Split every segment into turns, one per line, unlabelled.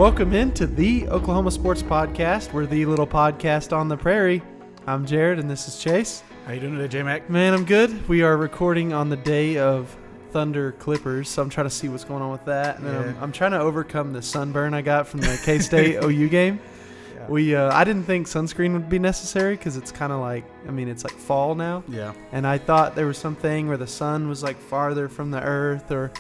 Welcome into the Oklahoma Sports Podcast. We're the little podcast on the prairie. I'm Jared, and this is Chase.
How you doing today, J-Mac?
Man, I'm good. We are recording on the day of Thunder Clippers, so I'm trying to see what's going on with that. And then I'm trying to overcome the sunburn I got from the K-State OU game. Yeah. I didn't think sunscreen would be necessary because it's kind of like, it's like fall now.
Yeah.
And I thought there was something where the sun was like farther from the earth, or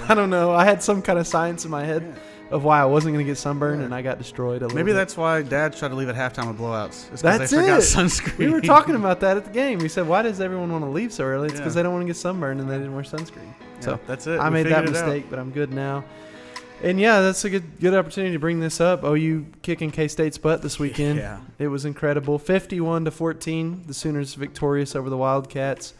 I don't know. I had some kind of science in my head of why I wasn't going to get sunburned, and I got destroyed a little
Maybe
bit.
That's why Dad tried to leave at halftime with blowouts. It's
That's
they forgot
it.
Sunscreen.
We were talking about that at the game. We said, why does everyone want to leave so early? It's because they don't want to get sunburned and they didn't wear sunscreen. So
that's it.
I made that mistake, but I'm good now. And yeah, that's a good opportunity to bring this up. OU kicking K-State's butt this weekend.
Yeah.
It was incredible. 51-14. The Sooners victorious over the Wildcats.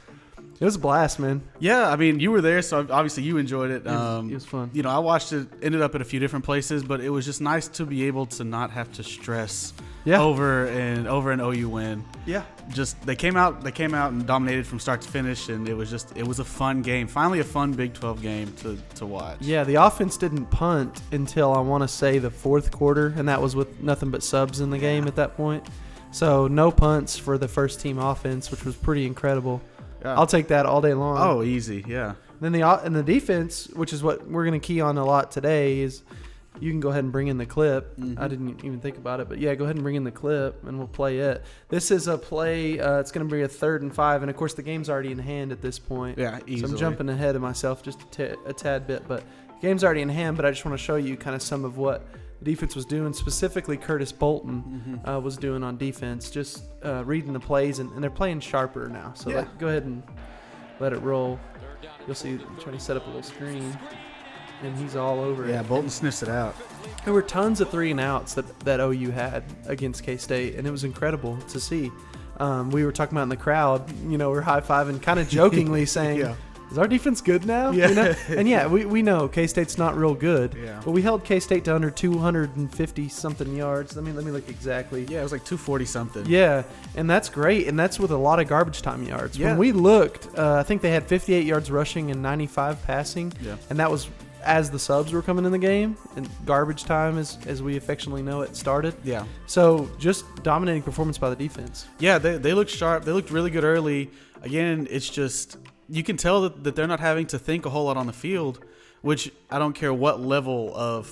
It was a blast, man.
Yeah, you were there, so obviously you enjoyed it.
It was fun.
I watched it, ended up at a few different places, but it was just nice to be able to not have to stress over an OU win.
Yeah.
Just they came out and dominated from start to finish, and it was a fun game. Finally a fun Big 12 game to watch.
Yeah, the offense didn't punt until I want to say the fourth quarter, and that was with nothing but subs in the game at that point. So no punts for the first team offense, which was pretty incredible. Yeah. I'll take that all day long.
Oh, easy, yeah.
Then the defense, which is what we're going to key on a lot today, is you can go ahead and bring in the clip. Mm-hmm. I didn't even think about it, but yeah, go ahead and bring in the clip, and we'll play it. This is a play. It's going to be a 3rd and 5, and of course the game's already in hand at this point.
Yeah, easily.
So I'm jumping ahead of myself just a tad bit, but the game's already in hand. But I just want to show you kind of some of what the defense was doing, specifically Curtis Bolton was doing on defense, just reading the plays, and they're playing sharper now. So go ahead and let it roll. You'll see, I'm trying to set up a little screen, and he's all over it.
Yeah, Bolton sniffs it out.
There were tons of 3 and outs that OU had against K-State, and it was incredible to see. We were talking about in the crowd, we're high-fiving, kind of jokingly saying, is our defense good now?
Yeah.
And we know K-State's not real good.
Yeah.
But we held K-State to under 250-something yards. Let me look exactly.
Yeah, it was like 240-something.
Yeah, and that's great, and that's with a lot of garbage time yards.
Yeah.
When we looked, I think they had 58 yards rushing and 95 passing, and that was as the subs were coming in the game, and garbage time, as we affectionately know it, started.
Yeah.
So just dominating performance by the defense.
Yeah, they looked sharp. They looked really good early. Again, it's just – you can tell that they're not having to think a whole lot on the field, which I don't care what level of,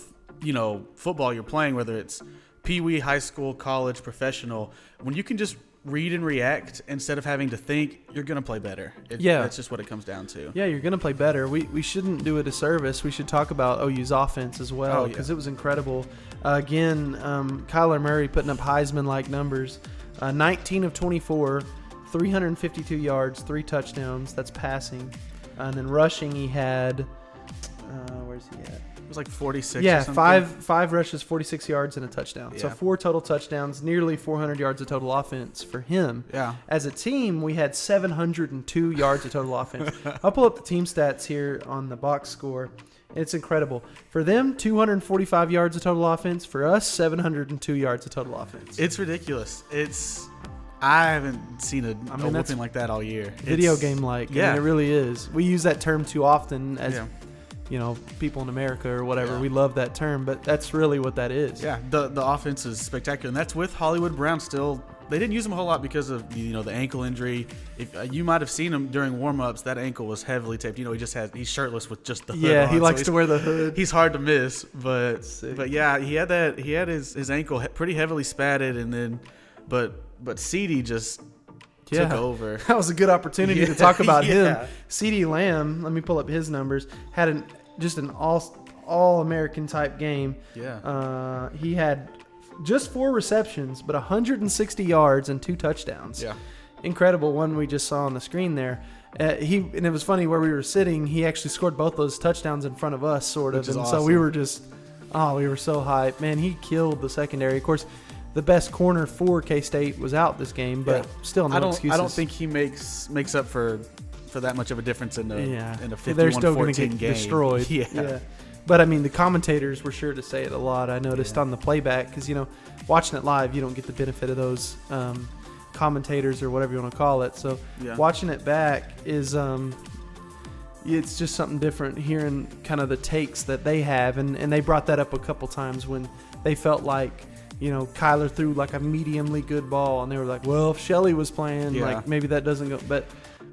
football you're playing, whether it's pee-wee, high school, college, professional. When you can just read and react instead of having to think, you're going to play better. That's just what it comes down to.
Yeah, you're going to play better. We shouldn't do a disservice. We should talk about OU's offense as well, because it was incredible. Again, Kyler Murray putting up Heisman-like numbers, 19 of 24, 352 yards, 3 touchdowns. That's passing. And then rushing, he had where's he at?
It was like 46
Yeah,
or something.
five rushes, 46 yards, and a touchdown.
Yeah.
So 4 total touchdowns, nearly 400 yards of total offense for him.
Yeah.
As a team, we had 702 yards of total offense. I'll pull up the team stats here on the box score. It's incredible. For them, 245 yards of total offense. For us, 702 yards of total offense.
It's ridiculous. I haven't seen a whooping like that all year.
Video game-like.
Yeah.
It really is. We use that term too often as, people in America or whatever. Yeah. We love that term, but that's really what that is.
Yeah, the offense is spectacular, and that's with Hollywood Brown still. They didn't use him a whole lot because of the ankle injury. If you might have seen him during warm-ups, that ankle was heavily taped. He's shirtless with just the hood on.
Yeah, he likes to wear the hood.
He's hard to miss, but yeah, he had his ankle pretty heavily spatted, and then but CeeDee just took over.
That was a good opportunity to talk about him. CeeDee Lamb, let me pull up his numbers, had an all-American type game.
Yeah.
He had just 4 receptions, but 160 yards and 2 touchdowns.
Yeah.
Incredible one we just saw on the screen there. And it was funny where we were sitting, he actually scored both those touchdowns in front of us, sort of. And
awesome.
So we were we were so hyped. Man, he killed the secondary. Of course, the best corner for K-State was out this game, but still no excuses.
I don't think he makes up for that much of a difference in a 51-14
They're still going to get
game.
destroyed. Yeah. But, the commentators were sure to say it a lot. I noticed on the playback because, watching it live, you don't get the benefit of those commentators or whatever you want to call it. So watching it back is it's just something different hearing kind of the takes that they have, and they brought that up a couple times when they felt like, Kyler threw like a mediumly good ball, and they were like, well, if Shelley was playing, like maybe that doesn't go, but.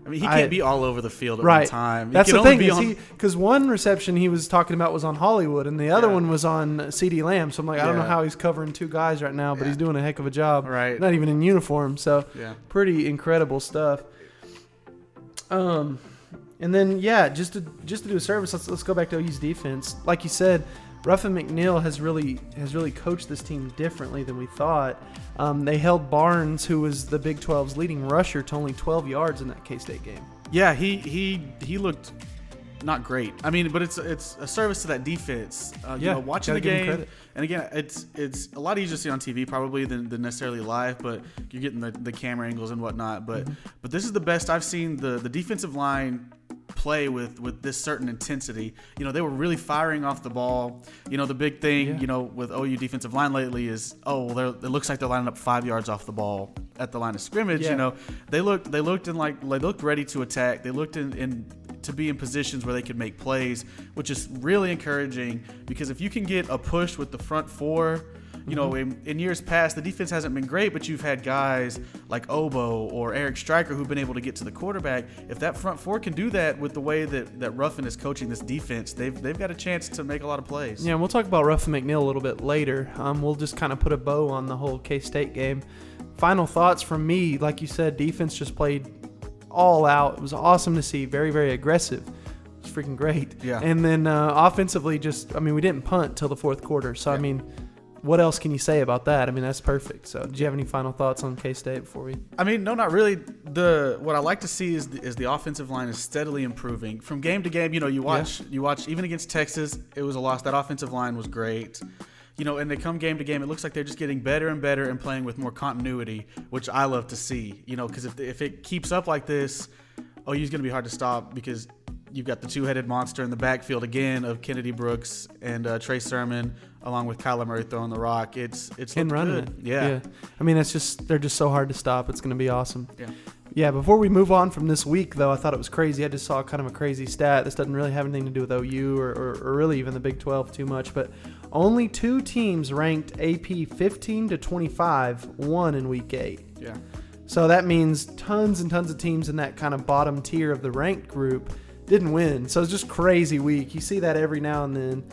I mean, he can't be all over the field at
one
time.
That's the thing, because one reception he was talking about was on Hollywood, and the other one was on CeeDee Lamb. So I'm like, I don't know how he's covering two guys right now, but he's doing a heck of a job.
Right.
Not even in uniform, so pretty incredible stuff. And then just to do a service, let's go back to OU's defense. Like you said, Ruffin McNeil has really coached this team differently than we thought. They held Barnes, who was the Big 12's leading rusher, to only 12 yards in that K-State game.
Yeah, he looked not great. I mean, but it's a service to that defense. Watching the game, and again, it's a lot easier to see on TV probably than necessarily live, but you're getting the camera angles and whatnot. But this is the best I've seen the defensive line play with this certain intensity. They were really firing off the ball. The big thing, with OU defensive line lately is, it looks like they're lining up 5 yards off the ball at the line of scrimmage. They looked ready to attack. They looked in to be in positions where they could make plays, which is really encouraging, because if you can get a push with the front four, in years past, the defense hasn't been great, but you've had guys like Obo or Eric Stryker who've been able to get to the quarterback. If that front four can do that with the way that Ruffin is coaching this defense, they've got a chance to make a lot of plays.
Yeah, and we'll talk about Ruffin McNeil a little bit later. We'll just kind of put a bow on the whole K-State game. Final thoughts from me, like you said, defense just played all out. It was awesome to see. Very, very aggressive. It was freaking great.
Yeah.
And then offensively, we didn't punt till the fourth quarter. So, what else can you say about that? That's perfect. So, do you have any final thoughts on K-State before we?
No, not really. What I like to see is the offensive line is steadily improving from game to game. You watch even against Texas, it was a loss. That offensive line was great. And they come game to game, it looks like they're just getting better and better and playing with more continuity, which I love to see. Because if it keeps up like this, OU's going to be hard to stop, because you've got the two-headed monster in the backfield again of Kennedy Brooks and Trey Sermon, along with Kyler Murray throwing the rock. It's
running
good.
It. Yeah. They're just so hard to stop. It's going to be awesome.
Yeah.
Yeah, before we move on from this week, though, I thought it was crazy. I just saw kind of a crazy stat. This doesn't really have anything to do with OU or really even the Big 12 too much, but only 2 teams ranked AP 15 to 25 won in Week 8.
Yeah.
So that means tons and tons of teams in that kind of bottom tier of the ranked group didn't win. So it's just crazy week. You see that every now and then,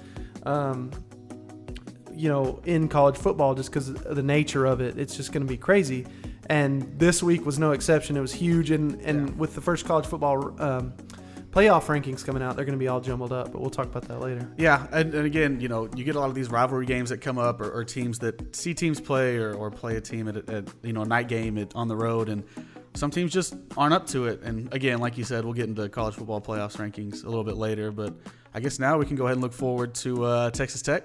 in college football, just because of the nature of it. It's just going to be crazy. And this week was no exception. It was huge. And with the first college football playoff rankings coming out, they're going to be all jumbled up. But we'll talk about that later.
Yeah. And again, you get a lot of these rivalry games that come up, or teams that see teams play or play a team at a night game on the road. And some teams just aren't up to it. And again, like you said, we'll get into college football playoffs rankings a little bit later. But I guess now we can go ahead and look forward to Texas Tech.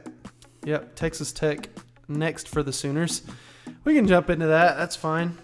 Yep, Texas Tech next for the Sooners. We can jump into that. That's fine.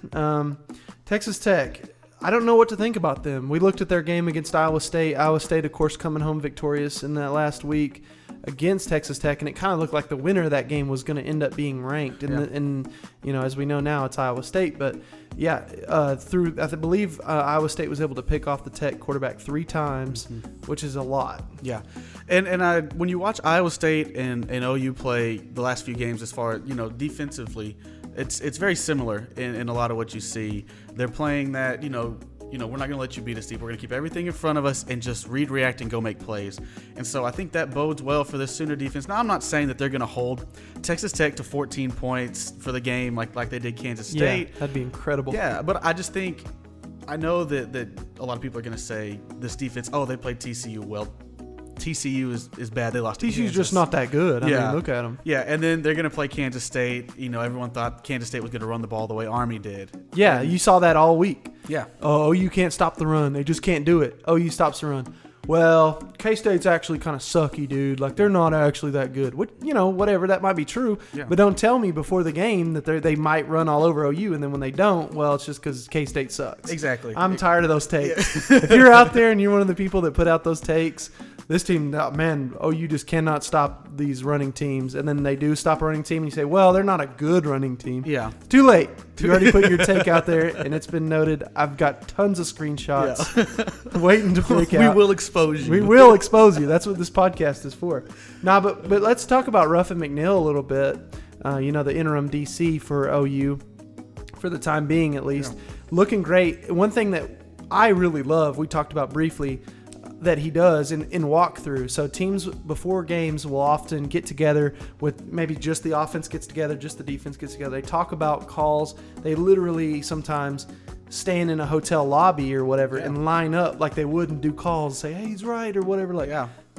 Texas Tech, I don't know what to think about them. We looked at their game against Iowa State. Iowa State, of course, coming home victorious in that last week against Texas Tech, and it kind of looked like the winner of that game was going to end up being ranked. And as we know now, it's Iowa State. But yeah, I believe Iowa State was able to pick off the Tech quarterback 3 times, which is a lot.
Yeah, and when you watch Iowa State and OU play the last few games, as far as defensively, it's very similar in a lot of what you see. They're playing that we're not going to let you beat us deep. We're going to keep everything in front of us and just read, react, and go make plays. And so I think that bodes well for this Sooner defense. Now, I'm not saying that they're going to hold Texas Tech to 14 points for the game like they did Kansas State.
Yeah, that'd be incredible.
Yeah, but I just think, I know that a lot of people are going to say this defense, they played TCU. Well, TCU is bad. They lost to Kansas.
TCU's just not that good. I mean, look at them.
Yeah, and then they're going to play Kansas State. Everyone thought Kansas State was going to run the ball the way Army did.
Yeah, you saw that all week.
Yeah.
Oh, you can't stop the run. They just can't do it. OU stops the run. Well, K-State's actually kind of sucky, dude. Like, they're not actually that good. Whatever, that might be true. Yeah. But don't tell me before the game that they might run all over OU, and then when they don't, well, it's just because K-State sucks.
Exactly.
I'm tired of those takes. Yeah. If you're out there and you're one of the people that put out those takes, This team, oh, man, OU just cannot stop these running teams. And then they do stop a running team, and you say, well, they're not a good running team.
Yeah.
Too late. You already put your take out there, and it's been noted. I've got tons of screenshots waiting to break out.
We will expose you.
We will expose you. That's what this podcast is for. Nah, but let's talk about Ruffin McNeil a little bit. The interim DC for OU, for the time being at least. Yeah. Looking great. One thing that I really love, we talked about briefly, that he does in walkthrough. So teams before games will often get together with maybe just the offense gets together, just the defense gets together. They talk about calls. They literally sometimes stand in a hotel lobby or whatever and line up like they would and do calls, say, hey, he's right or whatever,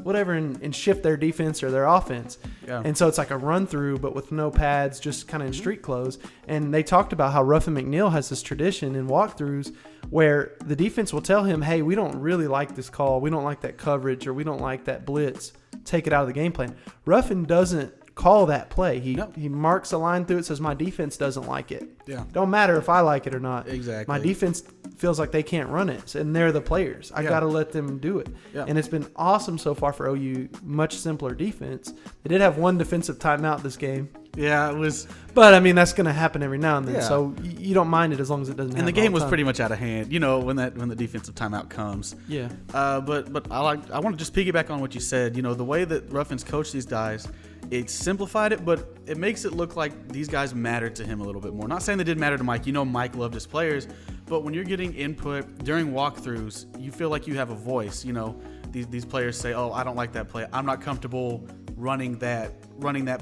whatever, and shift their defense or their offense. Yeah. And so it's like a run through, but with no pads, just kind of in street clothes. And they talked about how Ruffin McNeil has this tradition in walkthroughs where the defense will tell him, hey, we don't really like this call. We don't like that coverage, or we don't like that blitz. Take it out of the game plan. Ruffin doesn't call that play. He marks a line through it, says my defense doesn't like it. Yeah. Don't matter if I like it or not.
Exactly.
My defense feels like they can't run it, and they're the players. I got to let them do it. Yeah. And it's been awesome so far for OU. Much simpler defense. They did have one defensive timeout this game.
Yeah, it was.
But I mean, that's going to happen every now and then. Yeah. So you don't mind it as long as it doesn't.
And the game was pretty much out of hand. When the defensive timeout comes.
Yeah.
But I want to just piggyback on what you said. The way that Ruffin's coached these guys, it's simplified it, but it makes it look like these guys mattered to him a little bit more. Not saying they didn't matter to Mike. Mike loved his players, but when you're getting input during walkthroughs, you feel like you have a voice. These players say, "Oh, I don't like that play. I'm not comfortable running that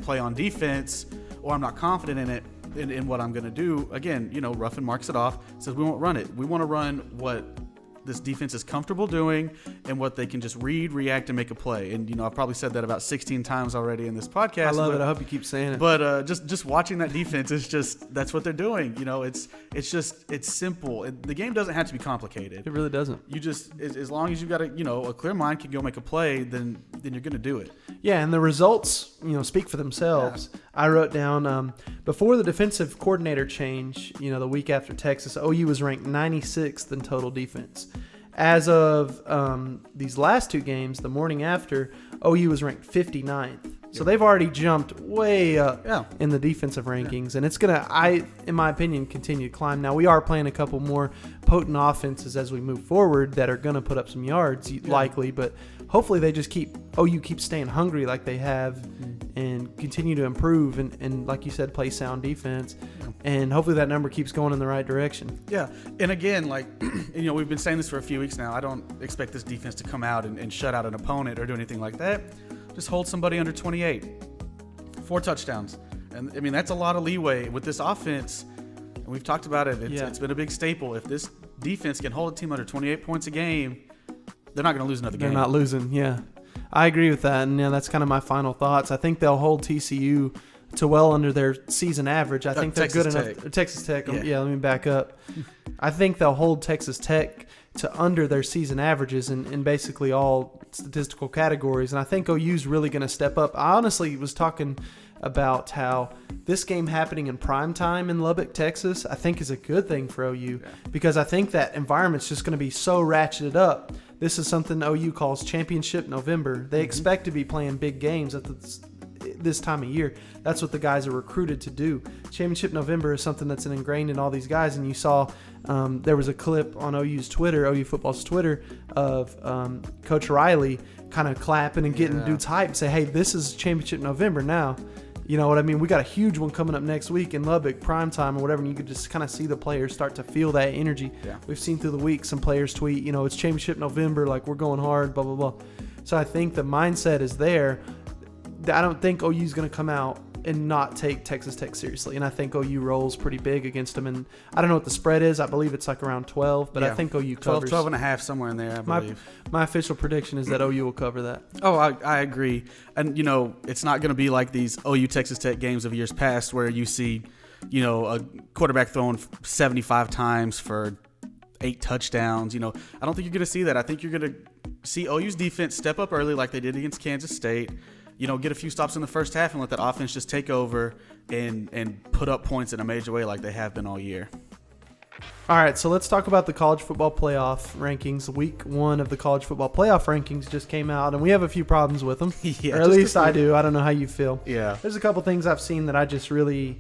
play on defense, or I'm not confident in it, in what I'm going to do." Again, Ruffin marks it off, says we won't run it. We want to run what this defense is comfortable doing and what they can just read, react, and make a play. And, I've probably said that about 16 times already in this podcast. I
love it. I hope you keep saying it.
But just watching that defense is just, that's what they're doing. It's simple. The game doesn't have to be complicated.
It really doesn't.
You just, as long as you've got a clear mind, can go make a play, then you're going to do it.
Yeah, and the results, speak for themselves. Yeah. I wrote down, before the defensive coordinator change, the week after Texas, OU was ranked 96th in total defense. As of these last two games, the morning after, OU was ranked 59th. So they've already jumped way up in the defensive rankings. And it's going to, in my opinion, continue to climb. Now, we are playing a couple more potent offenses as we move forward that are going to put up some yards, likely. But hopefully they just OU keeps staying hungry like they have and continue to improve. And like you said, play sound defense. And hopefully that number keeps going in the right direction.
Yeah. And again, we've been saying this for a few weeks now. I don't expect this defense to come out and shut out an opponent or do anything like that. Just hold somebody under 28. 4 touchdowns. And, that's a lot of leeway with this offense. And we've talked about it. It's been a big staple. If this defense can hold a team under 28 points a game, they're not going to lose another game.
They're not losing, yeah. I agree with that. And, that's kind of my final thoughts. I think they'll hold TCU to well under their season average. I think they're good enough. Texas Tech. Yeah, let me back up. I think they'll hold Texas Tech to under their season averages in basically all statistical categories. And I think OU's really going to step up. I honestly was talking about how this game happening in prime time in Lubbock, Texas, I think is a good thing for OU because I think that environment's just going to be so ratcheted up. This is something OU calls Championship November. They expect to be playing big games at this time of year. That's what the guys are recruited to do. Championship November is something that's ingrained in all these guys. And you saw there was a clip on OU football's Twitter of Coach Riley kind of clapping and getting dudes hyped and say, hey, this is Championship November now. You know what I mean? We got a huge one coming up next week in Lubbock, primetime or whatever, and you could just kind of see the players start to feel that energy. Yeah. We've seen through the week some players tweet, it's Championship November, like we're going hard, blah, blah, blah. So I think the mindset is there. I don't think OU's going to come out and not take Texas Tech seriously, and I think OU rolls pretty big against them. And I don't know what the spread is. I believe it's like around 12, but I think OU covers.
12 and a half, somewhere in there, I believe.
My official prediction is that OU will cover that.
Oh, I agree. And, it's not going to be like these OU Texas Tech games of years past where you see, a quarterback throwing 75 times for 8 touchdowns. I don't think you're going to see that. I think you're going to see OU's defense step up early like they did against Kansas State. Get a few stops in the first half and let that offense just take over and put up points in a major way like they have been all year.
All right, so let's talk about the college football playoff rankings. Week 1 of the college football playoff rankings just came out, and we have a few problems with them.
Yeah,
or at least I do. I don't know how you feel.
Yeah.
There's a couple things I've seen that I just really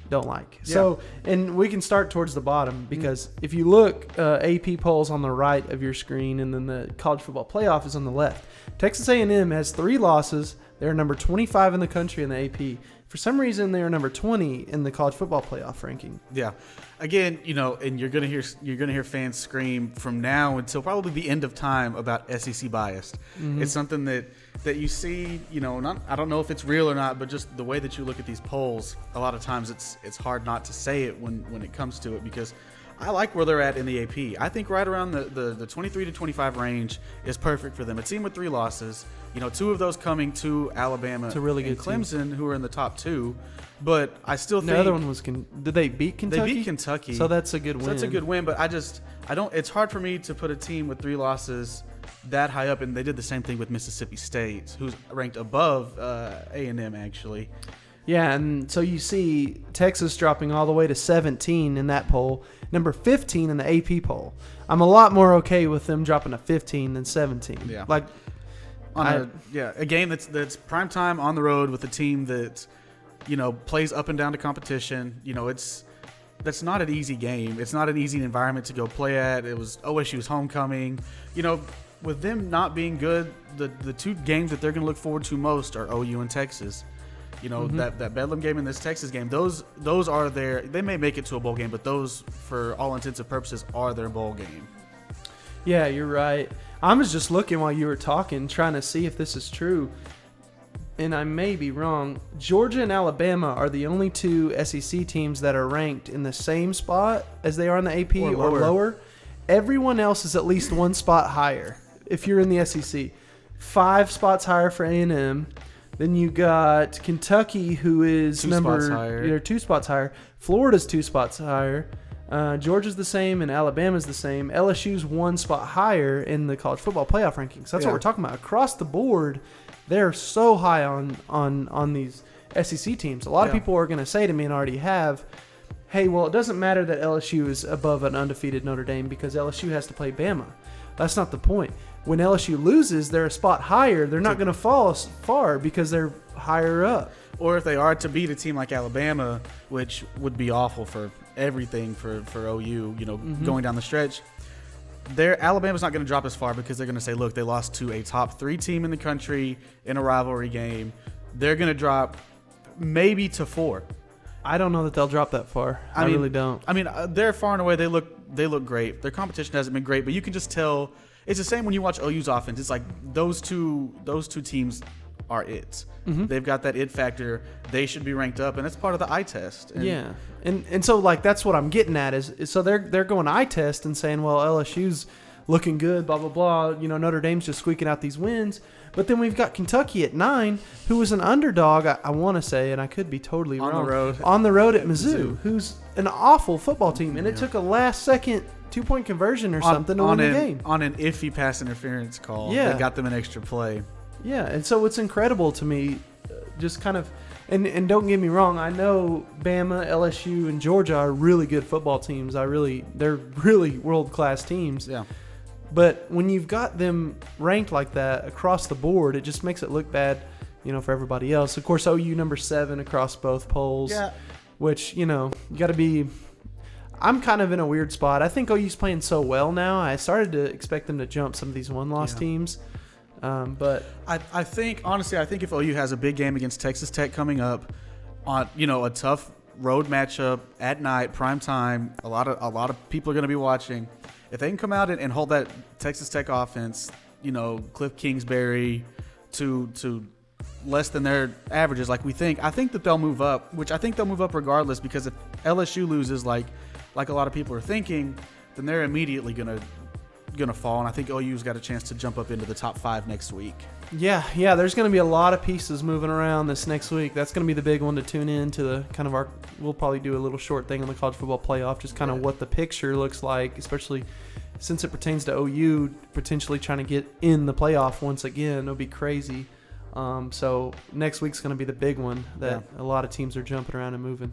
don't like.
Yeah.
So, and we can start towards the bottom because if you look, AP polls on the right of your screen, and then the college football playoff is on the left. Texas A&M has 3 losses. They're number 25 in the country in the AP. For some reason, they are number 20 in the college football playoff ranking.
Yeah. Again, and you're gonna hear fans scream from now until probably the end of time about SEC biased.
Mm-hmm.
It's something that you see. I don't know if it's real or not, but just the way that you look at these polls, a lot of times it's hard not to say it when it comes to it, because I like where they're at in the AP. I think right around the 23 to 25 range is perfect for them. A team with 3 losses, 2 of those coming to Alabama,
It's a really
and
good
Clemson,
team.
who are in the top 2. But I still think
The other one was did they beat Kentucky?
They beat Kentucky.
So that's a good win.
So that's a good win, but I don't. It's hard for me to put a team with 3 losses that high up, and they did the same thing with Mississippi State, who's ranked above A&M actually.
Yeah, and so you see Texas dropping all the way to 17 in that poll, number 15 in the AP poll. I'm a lot more okay with them dropping to 15 than 17.
Yeah.
Like
A game that's primetime on the road with a team that plays up and down to competition. That's not an easy game. It's not an easy environment to go play at. It was OSU's homecoming. With them not being good, the 2 games that they're going to look forward to most are OU and Texas. That Bedlam game and this Texas game, those are they may make it to a bowl game, but those, for all intents and purposes, are their bowl game.
Yeah, you're right. I was just looking while you were talking, trying to see if this is true, and I may be wrong. Georgia and Alabama are the only 2 SEC teams that are ranked in the same spot as they are in the AP or lower. Everyone else is at least 1 spot higher if you're in the SEC. 5 spots higher for A&M. Then you got Kentucky, who is
2 spots higher.
2 spots higher. Florida's 2 spots higher. Georgia's the same, and Alabama's the same. LSU's 1 spot higher in the college football playoff rankings. That's what we're talking about. Across the board, they're so high on these SEC teams. A lot of people are going to say to me, and already have, hey, well, it doesn't matter that LSU is above an undefeated Notre Dame because LSU has to play Bama. That's not the point. When LSU loses, they're a spot higher. They're not going to fall as far because they're higher up.
Or if they are to beat a team like Alabama, which would be awful for everything for OU, going down the stretch, Alabama's not going to drop as far because they're going to say, look, they lost to a top 3 team in the country in a rivalry game. They're going to drop maybe to 4.
I don't know that they'll drop that far. I really don't.
They're far and away. They look great. Their competition hasn't been great, but you can just tell. It's the same when you watch OU's offense. It's like those two teams are it. Mm-hmm. They've got that it factor. They should be ranked up, and it's part of the eye test.
And so that's what I'm getting at is so they're going eye test and saying, well, LSU's looking good, blah blah blah. Notre Dame's just squeaking out these wins. But then we've got Kentucky at 9, who was an underdog, I want to say, and I could be totally wrong. On the road at Mizzou, who's an awful football team. And it took a last-second 2-point conversion or something to win the game.
On an iffy pass interference call that got them an extra play.
Yeah, and so it's incredible to me, just kind of, and don't get me wrong, I know Bama, LSU, and Georgia are really good football teams. They're really world-class teams.
Yeah.
But when you've got them ranked like that across the board, it just makes it look bad, for everybody else. Of course, OU number 7 across both polls, which, you got to be. I'm kind of in a weird spot. I think OU's playing so well now. I started to expect them to jump some of these one-loss teams. But
I think, honestly, if OU has a big game against Texas Tech coming up on, a tough road matchup at night, prime time, a lot of people are going to be watching. If they can come out and hold that Texas Tech offense, Cliff Kingsbury to less than their averages like we think, I think that they'll move up, which I think they'll move up regardless, because if LSU loses like a lot of people are thinking, then they're immediately gonna fall, and I think OU's got a chance to jump up into the top 5 next week.
Yeah, there's going to be a lot of pieces moving around this next week. That's going to be the big one to tune in to the kind of we'll probably do a little short thing on the college football playoff, just kind of what the picture looks like, especially since it pertains to OU potentially trying to get in the playoff once again. It'll be crazy. So next week's going to be the big one that a lot of teams are jumping around and moving.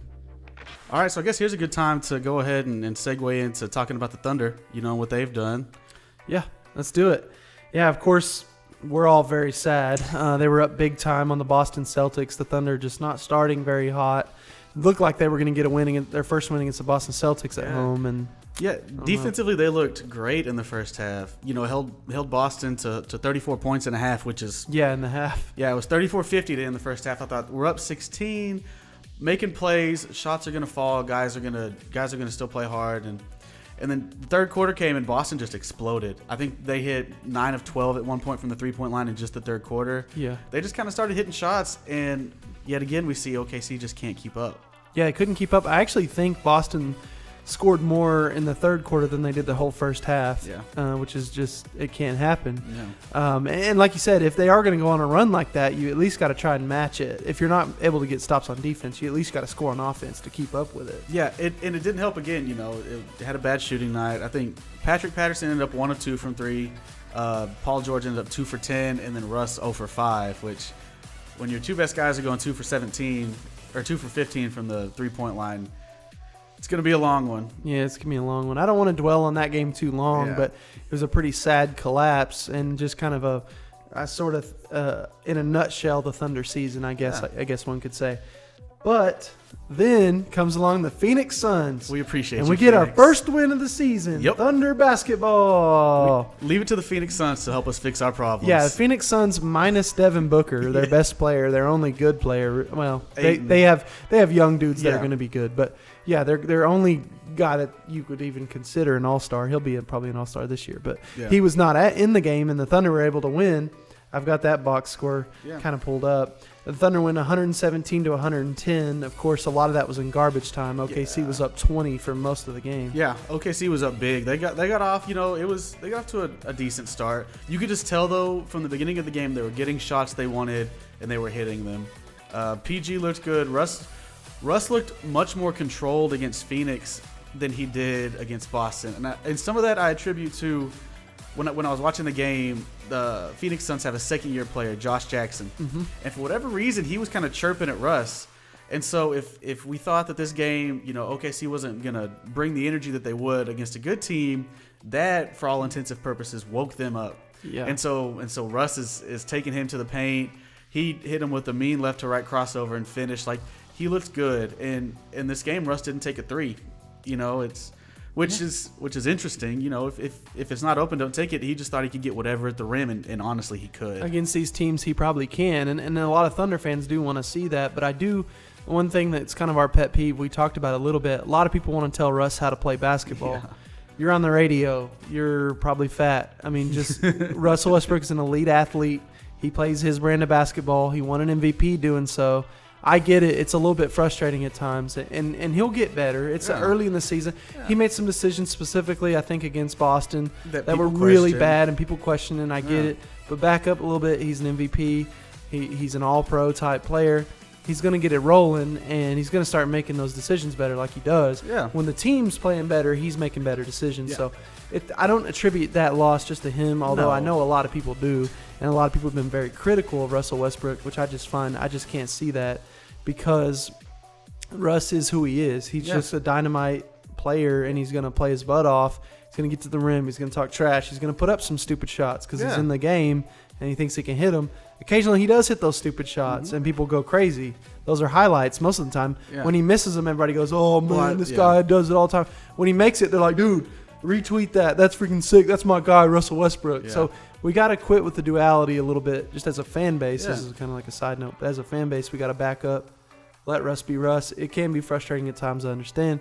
All right, so I guess here's a good time to go ahead and segue into talking about the Thunder, what they've done.
Yeah, let's do it. Yeah, of course, we're all very sad. They were up big time on the Boston Celtics. The Thunder just not starting very hot. Looked like they were going to get a win, their first win against the Boston Celtics at home. And
defensively they looked great in the first half. Held Boston to 34 points and a half, which is
in the half.
Yeah, it was 34-50 to end the first half. I thought we're up 16, making plays, shots are going to fall, guys are going to still play hard, and then the third quarter came and Boston just exploded. I think they hit 9 of 12 at one point from the three-point line in just the third quarter.
Yeah.
They just kind of started hitting shots, and yet again we see OKC just can't keep up.
Yeah, they couldn't keep up. I actually think Boston scored more in the third quarter than they did the whole first half, which is just, it can't happen.
Yeah.
And like you said, if they are going to go on a run like that, you at least got to try and match it. If you're not able to get stops on defense, you at least got to score on offense to keep up with it.
Yeah, and it didn't help again. It had a bad shooting night. I think Patrick Patterson ended up 1 of 2 from 3. Paul George ended up 2 for 10, and then Russ 0 for 5, which when your two best guys are going 2 for 17 or 2 for 15 from the three-point line, it's going to be a long one.
Yeah, it's going to be a long one. I don't want to dwell on that game too long, but it was a pretty sad collapse and just kind of a sort of, in a nutshell, the Thunder season, I guess one could say. But then comes along the Phoenix Suns.
We appreciate
and
you,
we get
Phoenix.
our first win of the season.
Yep.
Thunder basketball.
Leave it to the Phoenix Suns to help us fix our problems.
Yeah, the Phoenix Suns minus Devin Booker, their best player, their only good player. Well, they have young dudes that are going to be good, but yeah, their only guy that you could even consider an all-star. He'll be probably an all-star this year, but he was not in the game, and the Thunder were able to win. I've got that box score kind of pulled up. The Thunder win 117 to 110. Of course, a lot of that was in garbage time. OKC was up 20 for most of the game.
Yeah, OKC was up big. They got off. They got off to a decent start. You could just tell though from the beginning of the game they were getting shots they wanted and they were hitting them. PG looked good. Russ looked much more controlled against Phoenix than he did against Boston, and some of that I attribute to when I was watching the game. The Phoenix Suns have a second-year player, Josh Jackson, and for whatever reason, he was kind of chirping at Russ. And so if we thought that this game, OKC wasn't gonna bring the energy that they would against a good team, that for all intents and purposes woke them up.
Yeah.
And so Russ is taking him to the paint. He hit him with a mean left to right crossover and finished. Like, he looked good. And in this game, Russ didn't take a three. Which is interesting. If it's not open, don't take it. He just thought he could get whatever at the rim, and honestly, he could.
Against these teams, he probably can, and a lot of Thunder fans do want to see that. But one thing that's kind of our pet peeve, we talked about it a little bit. A lot of people want to tell Russ how to play basketball.
Yeah.
You're on the radio. You're probably fat. I mean, just Russell Westbrook is an elite athlete. He plays his brand of basketball. He won an MVP doing so. I get it. It's a little bit frustrating at times, and he'll get better. It's early in the season. Yeah. He made some decisions specifically, I think, against Boston that were really bad, and people question, and I get it. But back up a little bit. He's an MVP. He's an all-pro type player. He's going to get it rolling, and he's going to start making those decisions better like he does.
Yeah.
When the team's playing better, he's making better decisions. Yeah. So I don't attribute that loss just to him, although I know a lot of people do, and a lot of people have been very critical of Russell Westbrook, which I just can't see that. Because Russ is who he is. He's just a dynamite player, and he's going to play his butt off. He's going to get to the rim. He's going to talk trash. He's going to put up some stupid shots because he's in the game, and he thinks he can hit them. Occasionally, he does hit those stupid shots, and people go crazy. Those are highlights most of the time. Yeah. When he misses them, everybody goes, oh, man, this guy does it all the time. When he makes it, they're like, dude, retweet that. That's freaking sick. That's my guy, Russell Westbrook. Yeah. So we got to quit with the duality a little bit just as a fan base. Yeah. This is kind of like a side note. But as a fan base, we got to back up. Let Russ be Russ. It can be frustrating at times, I understand.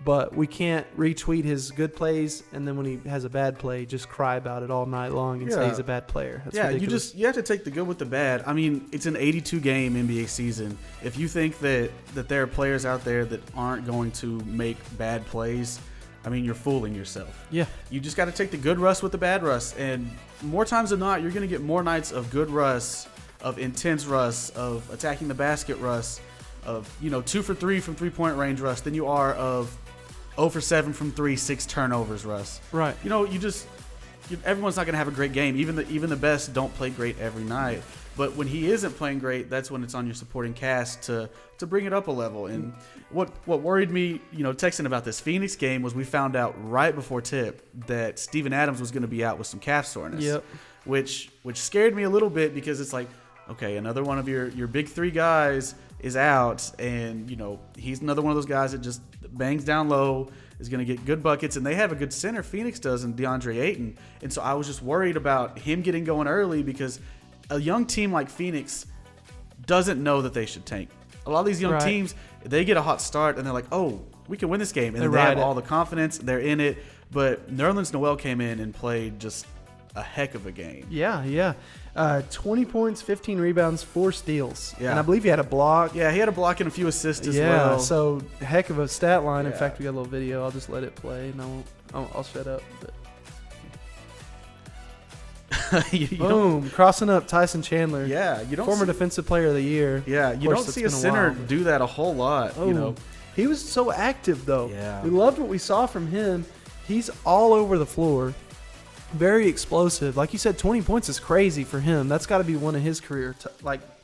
But we can't retweet his good plays, and then when he has a bad play, just cry about it all night long and say he's a bad player. That's ridiculous.
You have to take the good with the bad. I mean, it's an 82-game NBA season. If you think that there are players out there that aren't going to make bad plays, I mean, you're fooling yourself.
Yeah.
You just got to take the good Russ with the bad Russ. And more times than not, you're going to get more nights of good Russ, of intense Russ, of attacking the basket Russ, of 2 for 3 from three-point range Russ than you are of 0 for 7 from 3, 6 turnovers Russ.
Right.
Everyone's not going to have a great game. Even the best don't play great every night. But when he isn't playing great, that's when it's on your supporting cast to bring it up a level. And what worried me, texting about this Phoenix game was we found out right before tip that Steven Adams was going to be out with some calf soreness.
Yep.
Which scared me a little bit because it's like, okay, another one of your big three guys is out, and he's another one of those guys that just bangs down low, is going to get good buckets, and they have a good center, Phoenix does, and DeAndre Ayton. And so I was just worried about him getting going early because a young team like Phoenix doesn't know that they should tank. A lot of these young teams, they get a hot start and they're like, oh, we can win this game, and they have all the confidence, they're in it. But Nerlens Noel came in and played just a heck of a game.
Yeah. 20 points, 15 rebounds, 4 steals.
Yeah.
And I believe he had a block.
Yeah, he had a block and a few assists as well.
Yeah, so heck of a stat line. In fact, we got a little video. I'll just let it play, and I'll shut up. Boom, crossing up Tyson Chandler.
Yeah, you don't
former defensive player of the year.
Yeah, you don't see a center do that a whole lot.
He was so active though.
Yeah,
we loved what we saw from him. He's all over the floor. Very explosive. Like you said, 20 points is crazy for him. That's got to be one of his career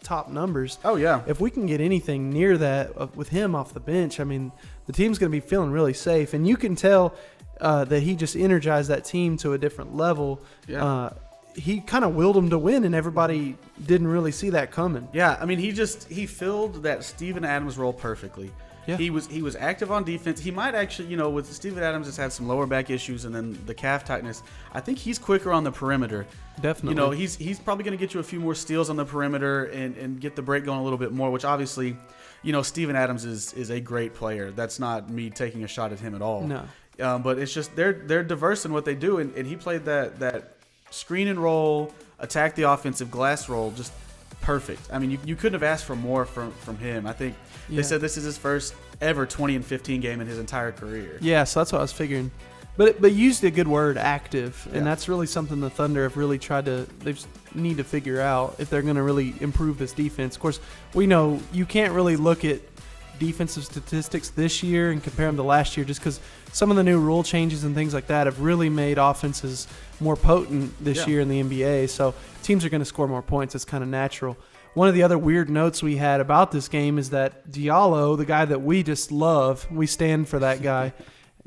top numbers.
Oh, yeah.
If we can get anything near that with him off the bench, I mean, the team's going to be feeling really safe. And you can tell that he just energized that team to a different level.
Yeah.
He kind of willed them to win, and everybody didn't really see that coming.
Yeah, I mean, he filled that Steven Adams role perfectly. Yeah. He was active on defense. He might actually, with Steven Adams has had some lower back issues and then the calf tightness. I think he's quicker on the perimeter.
Definitely.
He's probably going to get you a few more steals on the perimeter and get the break going a little bit more, which obviously, Steven Adams is a great player. That's not me taking a shot at him at all.
No.
But it's just they're diverse in what they do, and he played that screen and roll, attack the offensive glass roll, just perfect. I mean, you couldn't have asked for more from him. I think they said this is his first ever 20 and 15 game in his entire career.
Yeah, so that's what I was figuring. But you used a good word, active, and that's really something the Thunder have really they just need to figure out if they're going to really improve this defense. Of course, we know you can't really look at defensive statistics this year and compare them to last year just because some of the new rule changes and things like that have really made offenses more potent this year in the NBA. So teams are going to score more points. It's kind of natural. One of the other weird notes we had about this game is that Diallo, the guy that we just love, we stand for that guy.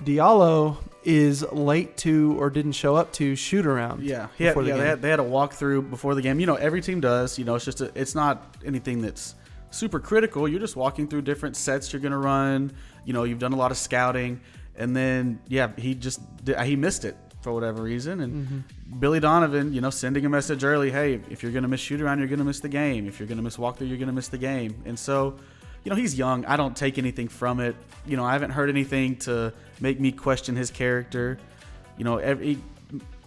Diallo is late to or didn't show up to shoot around.
Yeah, they had a walkthrough before the game. Every team does. It's just it's not anything that's super critical. You're just walking through different sets you're going to run. You've done a lot of scouting, and then he missed it for whatever reason. And Billy Donovan, sending a message early, hey, if you're going to miss shoot around, you're going to miss the game. If you're going to miss walkthrough, you're going to miss the game. And so, he's young. I don't take anything from it. I haven't heard anything to make me question his character. Every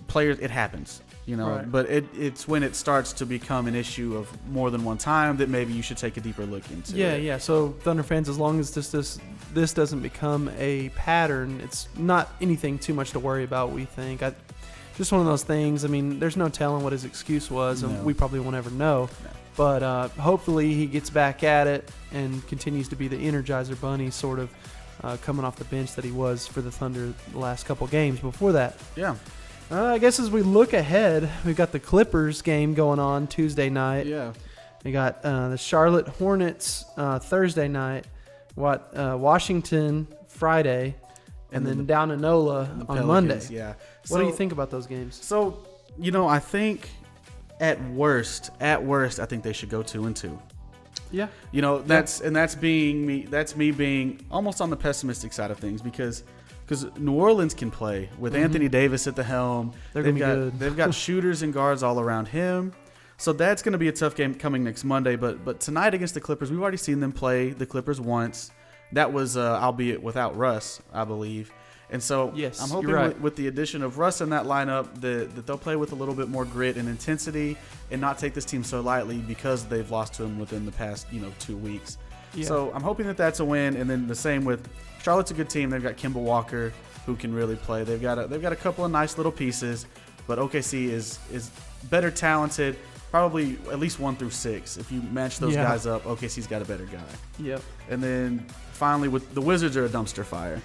player, it happens.
Right.
But it's when it starts to become an issue of more than one time that maybe you should take a deeper look into.
Yeah. So Thunder fans, as long as this doesn't become a pattern, it's not anything too much to worry about. We think just one of those things. I mean, there's no telling what his excuse was, and we probably won't ever know. No. But hopefully he gets back at it and continues to be the Energizer Bunny sort of coming off the bench that he was for the Thunder the last couple games before that.
Yeah.
I guess as we look ahead, we've got the Clippers game going on Tuesday night.
Yeah.
We got the Charlotte Hornets Thursday night, Washington Friday, and then down in NOLA on Monday.
Yeah.
What do you think about those games?
So, I think at worst, I think they should go 2-2.
Yeah.
That's me being almost on the pessimistic side of things because New Orleans can play with Anthony Davis at the helm. They've got shooters and guards all around him. So that's going to be a tough game coming next Monday. But tonight against the Clippers, we've already seen them play the Clippers once. That was, albeit without Russ, I believe. And so I'm hoping with the addition of Russ in that lineup that they'll play with a little bit more grit and intensity and not take this team so lightly because they've lost to him within the past 2 weeks. Yeah. So I'm hoping that that's a win. And then the same with Charlotte's a good team. They've got Kemba Walker who can really play. They've got a couple of nice little pieces, but OKC is better talented. Probably at least 1 through 6. If you match those guys up, OKC's got a better guy.
Yep.
And then finally, with the Wizards are a dumpster fire.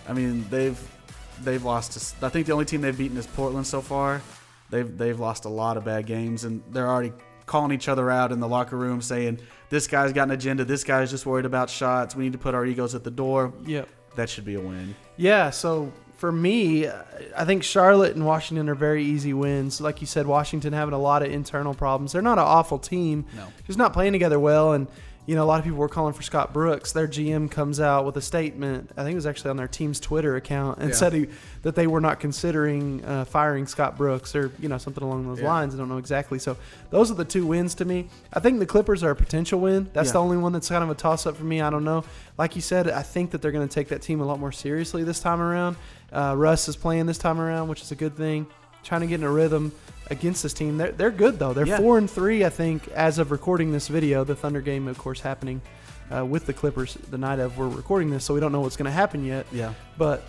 I mean, they've lost. I think the only team they've beaten is Portland so far. They've lost a lot of bad games, and they're already calling each other out in the locker room, saying this guy's got an agenda, this guy's just worried about shots, we need to put our egos at the door.
Yep.
That should be a win.
Yeah, so for me, I think Charlotte and Washington are very easy wins. Like you said, Washington having a lot of internal problems. They're not an awful team.
No.
Just not playing together well. And, you know, a lot of people were calling for Scott Brooks. Their GM comes out with a statement, I think it was actually on their team's Twitter account, and said that they were not considering firing Scott Brooks or, you know, something along those lines. I don't know exactly. So those are the two wins to me. I think the Clippers are a potential win. That's the only one that's kind of a toss-up for me. I don't know. Like you said, I think that they're going to take that team a lot more seriously this time around. Russ is playing this time around, which is a good thing. Trying to get in a rhythm against this team. They're good, though. They're 4-3, I think, as of recording this video. The Thunder game, of course, happening with the Clippers the night of we're recording this, so we don't know what's going to happen yet. Yeah. But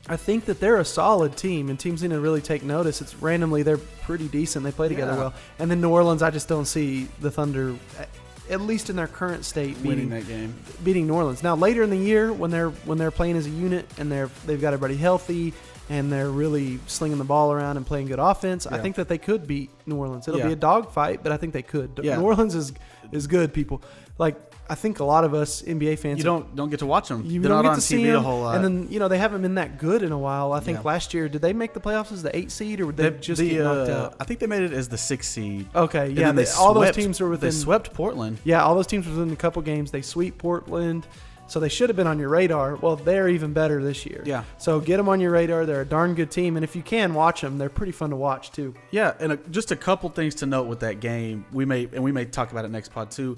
I think that they're a solid team, and teams need to really take notice. It's randomly they're pretty decent. They play together well. And then New Orleans, I just don't see the Thunder, at least in their current state,
winning that game,
beating New Orleans. Now later in the year, when they're playing as a unit and they've got everybody healthy and they're really slinging the ball around and playing good offense, I think that they could beat New Orleans. It'll be a dogfight, but I think they could. New Orleans is good, people. Like, I think a lot of us NBA fans,
you don't get to watch them.
You
They're
don't
not
get
on
to see
TV
them,
a whole lot.
and then they haven't been that good in a while. I think last year, did they make the playoffs as the 8 seed, or did they just get knocked out?
I think they made it as the 6 seed.
Okay, yeah, all those teams were within.
They swept Portland.
Yeah, all those teams were within a couple games. They sweep Portland, so they should have been on your radar. Well, they're even better this year. Yeah. So get them on your radar. They're a darn good team, and if you can watch them, they're pretty fun to watch too.
Yeah, and just a couple things to note with that game. We may talk about it next pod too.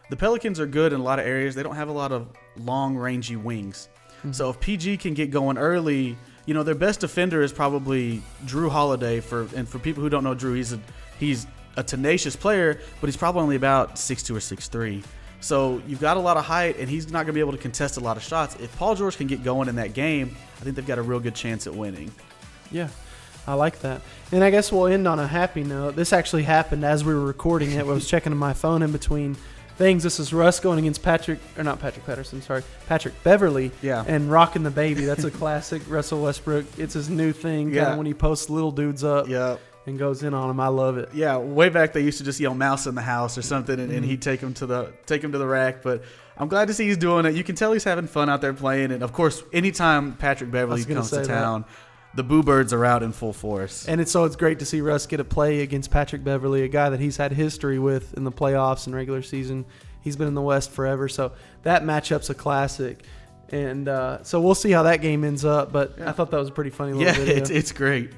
The Pelicans are good in a lot of areas. They don't have a lot of long, rangy wings. Mm-hmm. So if PG can get going early, their best defender is probably Drew Holiday. For people who don't know Drew, he's a tenacious player, but he's probably only about 6'2" or 6'3". So you've got a lot of height, and he's not going to be able to contest a lot of shots. If Paul George can get going in that game, I think they've got a real good chance at winning.
Yeah, I like that. And I guess we'll end on a happy note. This actually happened as we were recording it. I was checking my phone in between things. This is Russ going against Patrick Beverly, and rocking the baby. That's a classic Russell Westbrook. It's his new thing. When he posts little dudes up and goes in on them. I love it.
Yeah, way back they used to just yell "mouse in the house" or something, and he'd take him to the rack. But I'm glad to see he's doing it. You can tell he's having fun out there playing. And of course, anytime Patrick Beverly comes to town, the Boo Birds are out in full force.
And it's great to see Russ get a play against Patrick Beverly, a guy that he's had history with in the playoffs and regular season. He's been in the West forever, so that matchup's a classic. And so we'll see how that game ends up, but I thought that was a pretty funny little video.
Yeah, it's great.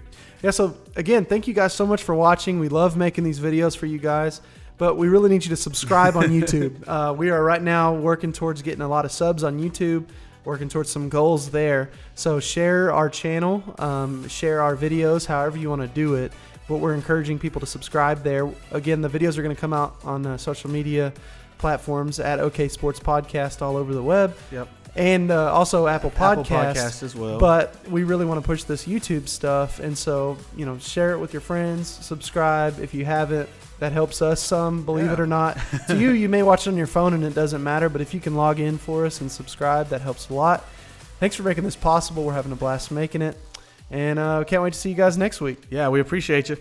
Yeah, so again, thank you guys so much for watching. We love making these videos for you guys, but we really need you to subscribe on YouTube. We are right now working towards getting a lot of subs on YouTube, working towards some goals there. So share our channel, share our videos, however you want to do it. But we're encouraging people to subscribe there. Again, the videos are going to come out on social media platforms at OK Sports Podcast all over the web. Yep. And also Apple Podcasts
as well.
But we really want to push this YouTube stuff. And so, share it with your friends. Subscribe if you haven't. That helps us some, believe it or not. To you may watch it on your phone and it doesn't matter. But if you can log in for us and subscribe, that helps a lot. Thanks for making this possible. We're having a blast making it. And can't wait to see you guys next week.
Yeah, we appreciate you.